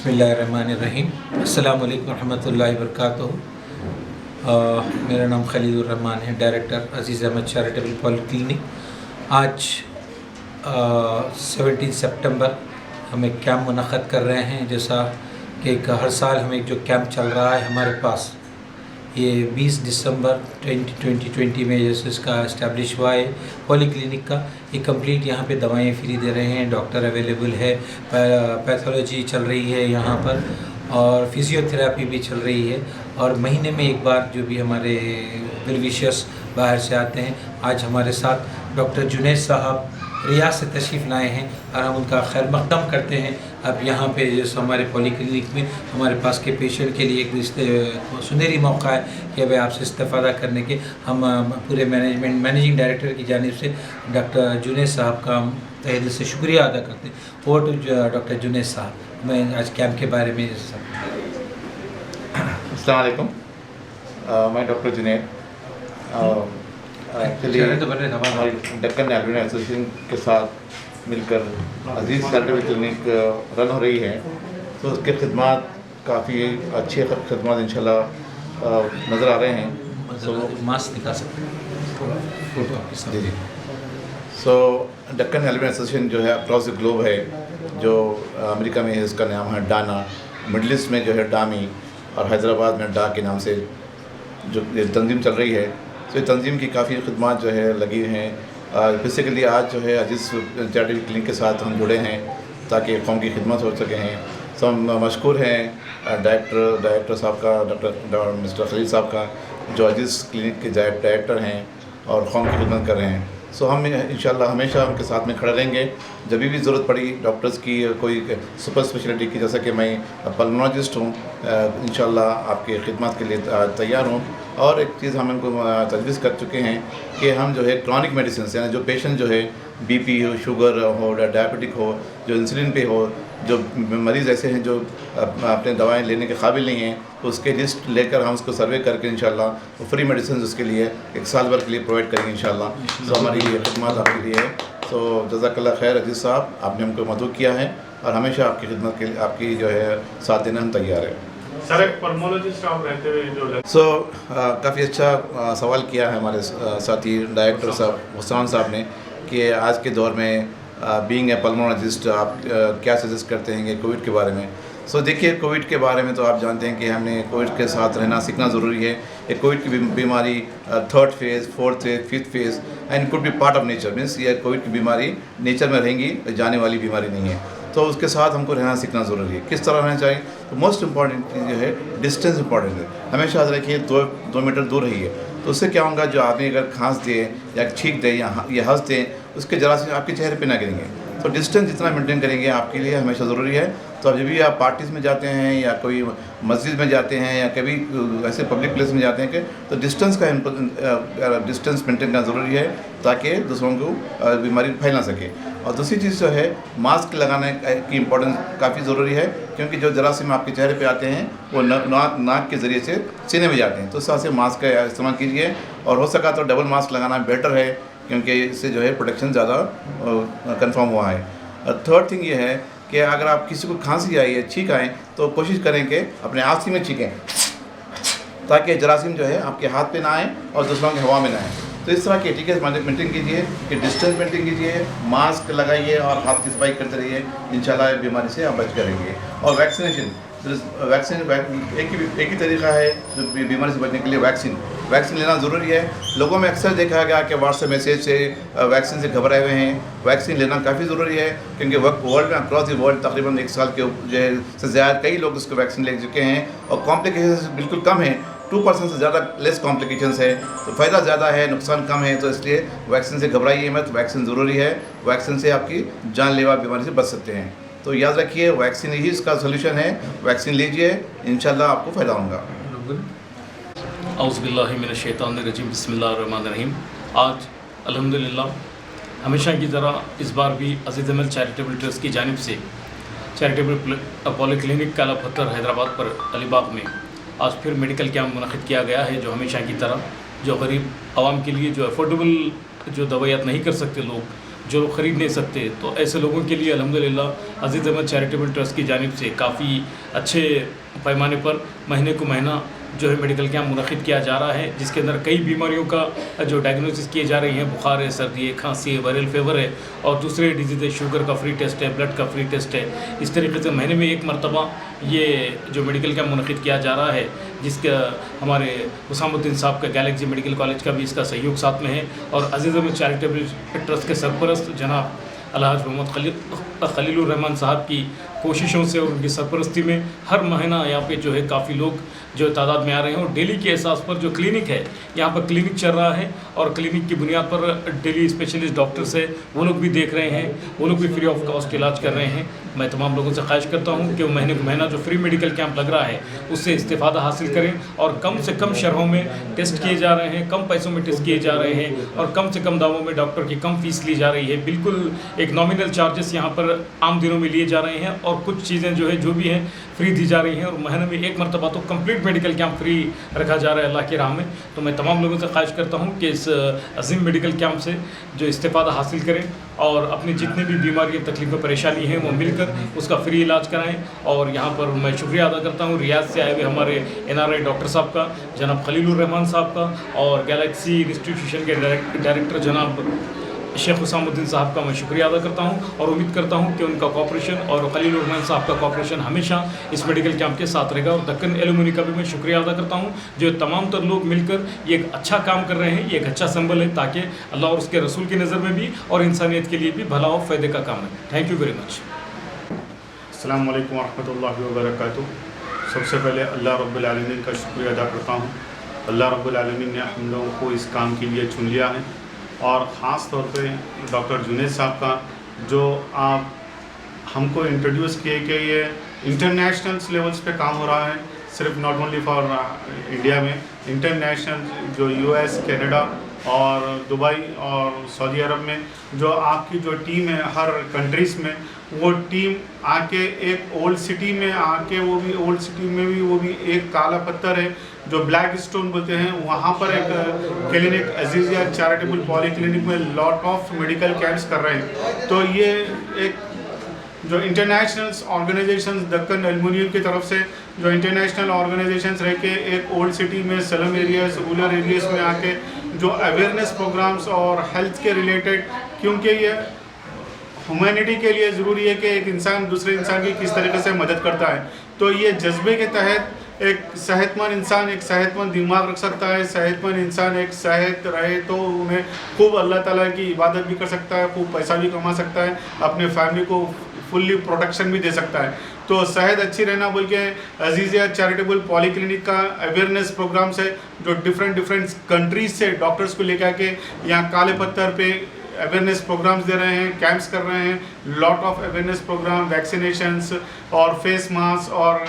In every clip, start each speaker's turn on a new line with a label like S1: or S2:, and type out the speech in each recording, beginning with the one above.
S1: बिस्मिल्लाहिर्रहमानिर्रहीम। अस्सलामु अलैकुम रहमतुल्लाहि वबरकातुहू। मेरा नाम खलीलुर रहमान है, डायरेक्टर अज़ीज़ अहमद चैरिटेबल पॉलीक्लिनिक। आज 17 सितंबर हम एक कैंप मुनक़्क़द कर रहे हैं। जैसा कि हर साल हम एक जो कैंप चल रहा है हमारे पास, ये 20 दिसंबर 2020 में जैसे इसका इस्टेब्लिश हुआ है पॉलीक्लिनिक का। ये कंप्लीट यहाँ पे दवाएं फ्री दे रहे हैं, डॉक्टर अवेलेबल है, पैथोलॉजी चल रही है यहाँ पर और फिज़ियोथेरेपी भी चल रही है। और महीने में एक बार जो भी हमारे वेल विशर्स बाहर से आते हैं, आज हमारे साथ डॉक्टर जुनैद साहब रियाद से तशरीफ़ लाए हैं और हम उनका खैर मक़दम करते हैं। अब यहाँ पे जैसे हमारे पॉलीक्लिनिक में हमारे पास के पेशेंट के लिए एक सुनहरी मौका है कि भाई आपसे इस्तेफ़ादा करने के हम पूरे मैनेजिंग डायरेक्टर की जानिब से डॉक्टर जुनैद साहब का हम तहे दिल से शुक्रिया अदा करते हैं। ओवर टू डॉक्टर जुनैद साहब, मैं आज कैंप के बारे में
S2: अस्सलाम वालेकुम। मैं doctor Junaid actually Deccan albino association के साथ मिलकर अजीज़ चैरिटेबल क्लिनिक रन हो रही है, तो उसके खिदमात काफ़ी अच्छे खिदमात इंशाल्लाह नज़र आ रहे हैं।
S1: सो मास्क दिखा सकते हैं
S2: जी। सो डेक्कन एल्बिनो एसोसिएशन जो है अक्रॉस द ग्लोब है, जो अमेरिका में है इसका नाम है डाना, मिडल ईस्ट में जो है डामी और हैदराबाद में डा के नाम से जो तंजीम चल रही है। तो ये तंजीम की काफ़ी खिदमात जो है लगी हैं। बेसिकली आज जो है अजीज़ चैरिटेबल क्लिनिक के साथ हम जुड़े हैं ताकि कौम की खिदमत हो सके हैं। तो हम मशकूर हैं डायरेक्टर साहब का, डॉक्टर मिस्टर खलील साहब का, जो अजीज़ क्लिनिक के डायरेक्टर हैं और कौम की खिदमत कर रहे हैं। सो हम इंशाल्लाह हमेशा उनके साथ में खड़े रहेंगे जब भी ज़रूरत पड़ी डॉक्टर्स की कोई सुपर स्पेशलिटी की, जैसा कि मैं पल्मोनोलॉजिस्ट हूँ, इंशाल्लाह आपकी खिदमत के लिए तैयार हूँ। और एक चीज़ हम इनको तजवीज़ कर चुके हैं कि हम जो है क्रॉनिक मेडिसिन यानी जो पेशेंट जो है बीपी हो, शुगर हो, डायबिटिक हो, जो इंसुलिन पे हो, जो मरीज़ ऐसे हैं जो अपने दवाएं लेने के काबिल नहीं हैं, तो उसके लिस्ट लेकर हम उसको सर्वे करके इंशाल्लाह फ्री मेडिसिन उसके लिए 1 साल भर के लिए प्रोवाइड करेंगे इंशाल्लाह। तो हमारी ये खिदमत आपके लिए है। तो जज़ाकल्लाह खैर अजीज़ साहब, आपने हमको मदद किया है और हमेशा आपकी खिदमत के लिए आपकी जो है साथ देना हम तैयार है।
S3: सर, एक पल्मोनोलॉजिस्ट आप रहते हुए जो
S2: काफ़ी अच्छा सवाल किया है हमारे साथी डायरेक्टर साहब हुसैन साहब ने कि आज के दौर में बीइंग ए पल्मोनोलॉजिस्ट आप क्या सजेस्ट करते हैं कोविड के बारे में। देखिए, कोविड के बारे में तो आप जानते हैं कि हमने कोविड के साथ रहना सीखना ज़रूरी है। ये कोविड की बीमारी 3rd phase, 4th phase, 5th phase and could be part of nature, means ये कोविड की बीमारी नेचर में रहेंगी, जाने वाली बीमारी नहीं है। तो उसके साथ हमको रहना सीखना ज़रूरी है। किस तरह रहना चाहिए? तो मोस्ट इम्पॉर्टेंट चीज़ जो है डिस्टेंस इंपॉर्टेंट है। हमेशा याद रखिए 2 मीटर दूर रहिए। तो उससे क्या होगा, जो आदमी अगर खांस दे या छींक दे या हंस दे, उसके जरासीम आपके चेहरे पे ना गिरेंगे। तो डिस्टेंस जितना मेंटेन करेंगे आपके लिए हमेशा ज़रूरी है। तो जब भी आप पार्टीज़ में जाते हैं या कोई मस्जिद में जाते हैं या कभी ऐसे पब्लिक प्लेस में जाते हैं तो डिस्टेंस मेंटेन करना ज़रूरी है ताकि दूसरों को बीमारी फैल ना सके। और दूसरी चीज़ जो है मास्क लगाने की इम्पोर्टेंस काफ़ी ज़रूरी है, क्योंकि जो जरासीम आपके चेहरे पे आते हैं वो नाक के ज़रिए से सीने में जाते हैं। तो इस तरह से मास्क का इस्तेमाल कीजिए और हो सका तो डबल मास्क लगाना बेटर है, क्योंकि इससे जो है प्रोटेक्शन ज़्यादा कंफर्म हुआ है। और 3rd थिंग ये है कि अगर आप किसी को खांसी आई है, छींक आए, तो कोशिश करें कि अपने आँखी में छींकें ताकि जरासीम जो है आपके हाथ पे ना आए और दूसरों की हवा में ना आए। तो इस तरह के एटिकेट्स मेंटेन कीजिए कि डिस्टेंस मेंटेन कीजिए, मास्क लगाइए और हाथ की सफाई करते रहिए। इंशाल्लाह बीमारी से आप बच करेंगे। और वैक्सीनेशन एक ही तरीका है जो बीमारी से बचने के लिए वैक्सीन लेना ज़रूरी है। लोगों में अक्सर देखा गया कि व्हाट्सएप मैसेज से वैक्सीन से घबराए हुए हैं। वैक्सीन लेना काफ़ी ज़रूरी है, क्योंकि वर्ल्ड में अक्रॉस द वर्ल्ड तकरीबन 1 साल के से ज़्यादा कई लोग इसको वैक्सीन ले चुके हैं और कॉम्प्लिकेशन बिल्कुल कम है। 2% से ज़्यादा लेस कॉम्प्लिकेशंस है, तो फ़ायदा ज़्यादा है, नुकसान कम है। तो इसलिए वैक्सीन से घबराइए मत, वैक्सीन ज़रूरी है। वैक्सीन से आपकी जानलेवा बीमारी से बच सकते हैं। तो याद रखिए, वैक्सीन ही इसका सोल्यूशन है। वैक्सीन लीजिए, इंशाल्लाह आपको फ़ायदा होगा।
S4: औज़ुबिल्लाहि मिनश्शैतानिर्रजीम, बिस्मिल्लाहिर्रहमानिर्रहीम। आज अल्हम्दुलिल्लाह हमेशा की तरह इस बार भी अज़ीज़ अहमद चैरिटेबल ट्रस्ट की जानिब से चैरिटेबल पॉलीक्लिनिक काला पत्थर हैदराबाद पर अलीबाग में आज फिर मेडिकल कैंप मुनक़्क़िद किया गया है। जो हमेशा की तरह जो गरीब आवाम के लिए जो अफोर्डेबल जो दवाइयात नहीं कर सकते लोग, जो लोग ख़रीद नहीं सकते, तो ऐसे लोगों के लिए अल्हम्दुलिल्लाह अज़ीज़ अहमद चैरिटेबल ट्रस्ट की जानिब से काफ़ी अच्छे पैमाने पर महीने को महीना जो है मेडिकल कैंप मुनक़िद किया जा रहा है, जिसके अंदर कई बीमारियों का जो डायग्नोसिस किए जा रही हैं, बुखार है, सर्दी है, खांसी है, वायरल फीवर है और दूसरे डिजीज़ है, शुगर का फ्री टेस्ट है, ब्लड का फ्री टेस्ट है। इस तरीके से महीने में एक मरतबा ये जो मेडिकल कैंप मुनक़िद किया जा रहा है, जिसका हमारे हुसामुद्दीन साहब का गैलेक्सी मेडिकल कॉलेज का भी इसका सहयोग साथ में है और अज़ीज़ अहमद चैरिटेबल ट्रस्ट के सरपरस्त जनाब अलहाज मोहम्मद खलीलुर रहमान साहब की कोशिशों से और उनकी सरपरस्ती में हर महीना यहाँ पे जो है काफ़ी लोग जो तादाद में आ रहे हैं और डेली के एहसास पर जो क्लिनिक है, यहाँ पर क्लिनिक चल रहा है और क्लिनिक की बुनियाद पर डेली स्पेशलिस्ट डॉक्टर्स है, वो लोग भी देख रहे हैं, वो लोग भी फ्री ऑफ कॉस्ट इलाज कर रहे हैं। मैं तमाम लोगों से ख्वाहिश करता हूँ कि वो महीने को महीना जो फ्री मेडिकल कैंप लग रहा है उससे इस्तेफ़ादा हासिल करें और कम से कम शरहों में टेस्ट किए जा रहे हैं, कम पैसों में टेस्ट किए जा रहे हैं और कम से कम दामों में डॉक्टर की कम फीस ली जा रही है। बिल्कुल एक नॉमिनल चार्जेस यहाँ पर आम दिनों में लिए जा रहे हैं और कुछ चीज़ें जो है जो भी हैं फ्री दी जा रही हैं और महीने में एक मरतबा तो कंप्लीट मेडिकल कैंप फ्री रखा जा रहा है अल्लाह की राह में। तो मैं तमाम लोगों से ख्वाहिश करता हूँ कि इस अजीम मेडिकल कैंप से जो इस्तेफ़ादा हासिल करें और अपनी जितनी भी बीमारियाँ तकलीफ़ें परेशानी हैं वो मिलकर उसका फ्री इलाज कराएं। और यहाँ पर मैं शुक्रिया अदा करता हूँ रियाद से आए हुए हमारे NRI डॉक्टर साहब का, जनाब खलीलुर रहमान साहब का और गैलेक्सी इंस्टीट्यूशन के डायरेक्टर जनाब शेख हुसामुद्दीन साहब का मैं शुक्रिया अदा करता हूं और उम्मीद करता हूं कि उनका कॉपरेशन और खलीलुर रहमान साहब का कॉपरेशन हमेशा इस मेडिकल कैंप के साथ रहेगा। और दक्कन एलुमनी का भी मैं शुक्रिया अदा करता हूं जो तमाम तर लोग मिलकर ये एक अच्छा काम कर रहे हैं। ये एक अच्छा सिंबल है ताकि अल्लाह और उसके रसूल की नज़र में भी और इंसानियत के लिए भी भला और फ़ायदे का काम है। Thank you very much.
S3: अस्सलाम वालेकुम वरहमतुल्लाहि वबरकातुहू। सबसे पहले अल्लाह रब्बुल आलमीन का शुक्रिया अदा करता हूँ। अल्लाह रब्बुल आलमीन ने हम लोगों को इस काम के लिए चुन लिया है और ख़ास तौर पे डॉक्टर जुनैद साहब का जो आप हमको इंट्रोड्यूस किए कि ये इंटरनेशनल लेवल्स पे काम हो रहा है, सिर्फ नॉट ओनली फॉर इंडिया में, इंटरनेशनल जो US, कनाडा और दुबई और सऊदी अरब में जो आपकी जो टीम है हर कंट्रीज़ में, वो टीम आके एक ओल्ड सिटी में आके वो भी ओल्ड सिटी में भी वो भी एक काला पत्थर है जो ब्लैक स्टोन बोलते हैं, वहाँ पर एक clinic Aziziyah charitable poly clinic में लॉट ऑफ मेडिकल कैंप्स कर रहे हैं। तो ये एक जो इंटरनेशनल ऑर्गेनाइजेशंस दक्कन एल्युमिनियम की तरफ से जो इंटरनेशनल ऑर्गेनाइजेशंस रह के एक ओल्ड सिटी में स्लम एरियाज रूरल एरियाज में आके जो अवेयरनेस प्रोग्राम्स और हेल्थ के रिलेटेड, क्योंकि ये ह्यूमैनिटी के लिए ज़रूरी है कि एक इंसान दूसरे इंसान की किस तरीके से मदद करता है। तो ये जज्बे के तहत एक सेहतमंद इंसान एक सेहतमंद दिमाग रख सकता है, सेहतमंद इंसान एक सेहत रहे तो उन्हें खूब अल्लाह ताला की इबादत भी कर सकता है, खूब पैसा भी कमा सकता है, अपने फैमिली को फुल्ली प्रोटेक्शन भी दे सकता है। तो सेहत अच्छी रहना बोल के अजीज़िया चैरिटेबल पॉली क्लिनिक का अवेयरनेस प्रोग्राम्स है जो डिफरेंट कंट्रीज से डॉक्टर्स को लेकर के यहाँ काले पत्थर पे अवेयरनेस प्रोग्राम्स दे रहे हैं, कैंप्स कर रहे हैं, lot of awareness program, vaccinations और फेस मास्क और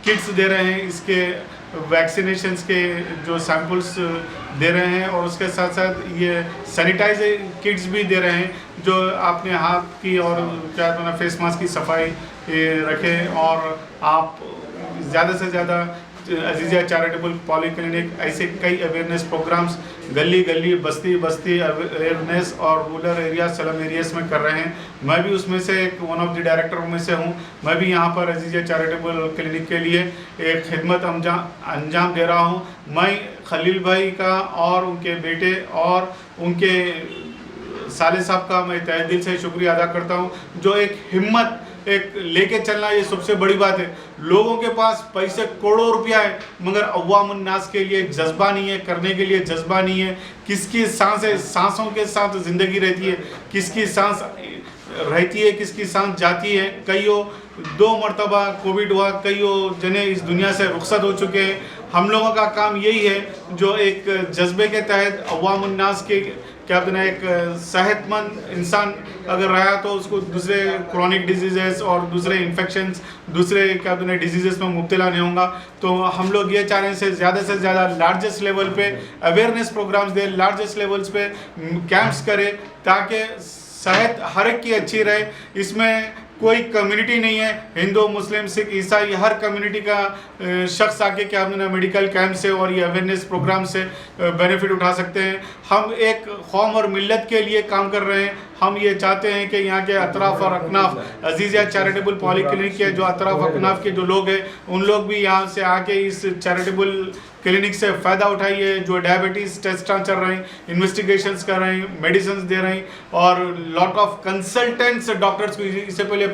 S3: किट्स दे रहे हैं, इसके वैक्सीनेशंस के जो सैम्पल्स दे रहे हैं और उसके साथ साथ ये सैनिटाइजर किट्स भी दे रहे हैं जो अपने हाथ की और क्या कहना फेस मास्क की सफाई रखें और आप ज़्यादा से ज़्यादा अजीज़िया चैरिटेबल पॉली क्लिनिक ऐसे कई अवेयरनेस प्रोग्राम्स गली गली बस्ती बस्ती अवेयरनेस और रूरल एरिया स्लम एरियाज में कर रहे हैं। मैं भी उसमें से एक वन ऑफ द डायरेक्टर में से हूँ। मैं भी यहाँ पर अजीज़िया चैरिटेबल क्लिनिक के लिए एक खिदमत अंजाम दे रहा हूँ। मैं खलील भाई का और उनके बेटे और उनके साले साहब का मैं तहे दिल से शुक्रिया अदा करता हूँ जो एक हिम्मत एक लेके चलना, ये सबसे बड़ी बात है। लोगों के पास पैसे करोड़ों रुपया है मगर अवामुन नास के लिए जज्बा नहीं है, करने के लिए जज्बा नहीं है। किसकी सांसों के साथ ज़िंदगी रहती है, किसकी सांस रहती है, किसकी सांस जाती है। कईयों 2 मरतबा कोविड हुआ, कईयों जने इस दुनिया से रुखसत हो चुके हैं। हम लोगों का काम यही है जो एक जज्बे के तहत अवामुन नास के क्या कहना एक सेहतमंद इंसान अगर रहा तो उसको दूसरे क्रॉनिक डिजीज़ेस और दूसरे इन्फेक्शंस दूसरे क्या कहना डिजीज़ेस में मुब्तला नहीं होगा। तो हम लोग ये चाह रहे हैं से ज़्यादा लार्जेस्ट लेवल पे अवेयरनेस प्रोग्राम्स दें, लार्जेस्ट लेवल्स पे कैंप्स करें ताकि सेहत हर एक की अच्छी रहे। इसमें कोई कम्युनिटी नहीं है, हिंदू मुस्लिम सिख ईसाई हर कम्युनिटी का शख्स आके क्या अपना मेडिकल कैंप से और ये अवेयरनेस प्रोग्राम से बेनिफिट उठा सकते हैं। हम एक कौम और मिल्लत के लिए काम कर रहे हैं। हम ये चाहते हैं कि यहाँ के अतराफ़ और अकनाफ अजीज़िया चैरिटेबल पॉलीक्लिनिक के जो अतराफ़ अकनाफ के जो लोग हैं उन लोग भी यहाँ से आके इस चैरिटेबल क्लिनिक से फ़ायदा उठाइए। जो डायबिटीज़ टेस्ट चल रहे हैं, इन्वेस्टिगेशंस कर रहे हैं, मेडिसिन दे रहे हैं और लॉट ऑफ कंसल्टेंट्स डॉक्टर्स को, इससे पहले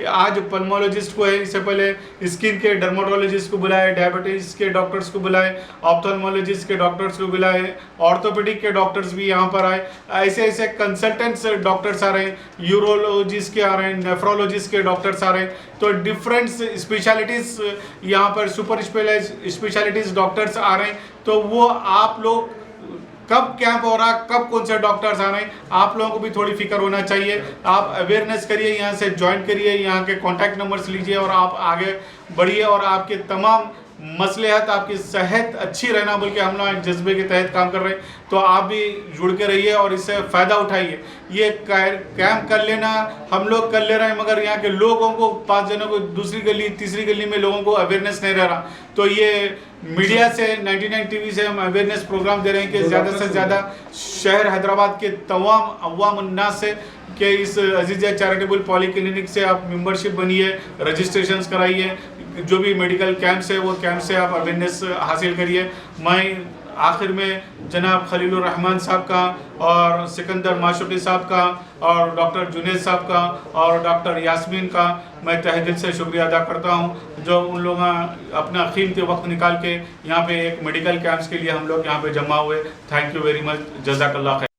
S3: आज पल्मोलॉजिस्ट को है, इससे पहले स्किन के डर्माटोलॉजिस्ट को बुलाए, डायबिटीज़ के डॉक्टर्स को बुलाए, ऑप्थेल्मोलॉजिस्ट के डॉक्टर्स को बुलाए, ऑर्थोपेडिक के डॉक्टर्स भी यहाँ पर आए। ऐसे ऐसे कंसल्टेंट्स डॉक्टर्स आ रहे हैं, यूरोलॉजिस्ट के आ रहे हैं, नेफ्रोलॉजिस्ट के डॉक्टर्स आ रहे हैं। तो डिफरेंट स्पेशलिटीज़ यहाँ पर सुपर स्पेशलिटीज़ डॉक्टर्स आ रहे हैं। तो वो आप लोग कब कैंप हो रहा, कब कौन से डॉक्टर्स आ रहे हैं, आप लोगों को भी थोड़ी फिक्र होना चाहिए। आप अवेयरनेस करिए, यहाँ से ज्वाइन करिए, यहाँ के कॉन्टैक्ट नंबर्स लीजिए और आप आगे बढ़िए और आपके तमाम मसलहत, आपकी सेहत अच्छी रहना बोल के हम लोग जज्बे के तहत काम कर रहे हैं। तो आप भी जुड़ के रहिए और इससे फ़ायदा उठाइए। ये कैंप कर लेना हम लोग कर ले रहे हैं, मगर यहाँ के लोगों को 5 जनों को दूसरी गली तीसरी गली में लोगों को अवेयरनेस नहीं रह रहा। तो ये मीडिया से 99 टीवी से हम अवेयरनेस प्रोग्राम दे रहे हैं कि ज़्यादा से ज़्यादा शहर हैदराबाद के तमाम अवाम उन्नास से कि इस अजीज़िया चैरिटेबल पॉलीक्लिनिक से आप मेंबरशिप बनिए, रजिस्ट्रेशंस कराइए, जो भी मेडिकल कैंप्स है वो कैंप से आप अवेयरनेस हासिल करिए। मैं आखिर में जनाब खलीलुर रहमान साहब का और सिकंदर माशुकी साहब का और डॉक्टर जुनैद साहब का और डॉक्टर यास्मीन का मैं तहे दिल से शुक्रिया अदा करता हूं, जो उन लोगों अपना कीमती वक्त निकाल के यहाँ पे एक मेडिकल कैंप्स के लिए हम लोग यहाँ पे जमा हुए। थैंक यू वेरी मच, जज़ाकल्लाह खैर।